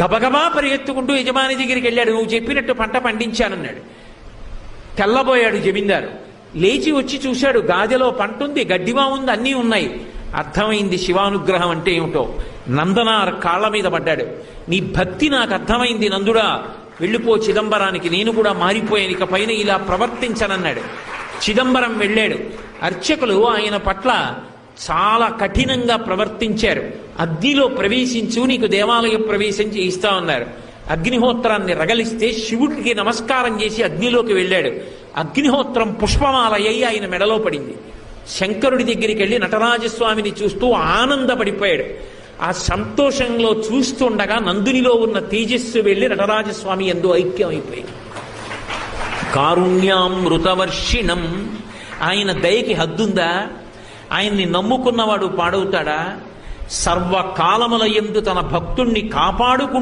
గబగబా పరిగెత్తుకుంటూ యజమాని దగ్గరికి వెళ్ళాడు. నువ్వు చెప్పినట్టు పంట పండించానన్నాడు. తెల్లబోయాడు జమీందారు. లేచి వచ్చి చూశాడు, గాదెలో పంట ఉంది, గడ్డివా ఉంది, అన్నీ ఉన్నాయి. అర్థమైంది శివానుగ్రహం అంటే ఏమిటో. నందనార్ కాళ్ల మీద పడ్డాడు. నీ భక్తి నాకు అర్థమైంది నందుడా, వెళ్ళిపో చిదంబరానికి, నేను కూడా మారిపోయాను, ఇక పైన ఇలా ప్రవర్తించనన్నాడు. చిదంబరం వెళ్ళాడు. అర్చకులు ఆయన పట్ల చాలా కఠినంగా ప్రవర్తించారు. అగ్నిలో ప్రవేశించు, నీకు దేవాలయ ప్రవేశం చేయిస్తా ఉన్నారు. అగ్నిహోత్రాన్ని రగలిస్తే శివుడికి నమస్కారం చేసి అగ్నిలోకి వెళ్ళాడు. అగ్నిహోత్రం పుష్పమాలయ్యి ఆయన మెడలో పడింది. శంకరుడి దగ్గరికి వెళ్ళి నటరాజస్వామిని చూస్తూ ఆనందపడిపోయాడు. ఆ సంతోషంలో చూస్తుండగా నందునిలో ఉన్న తేజస్సు వెళ్ళి నటరాజస్వామి యందు ఐక్యమైపోయింది. కారుణ్యామృతవర్షిణం, ఆయన దయకి హద్దుందా? ఆయన్ని నమ్ముకున్నవాడు పాడవుతాడా? సర్వకాలముల యందు తన భక్తుణ్ణి కాపాడుకుంటూ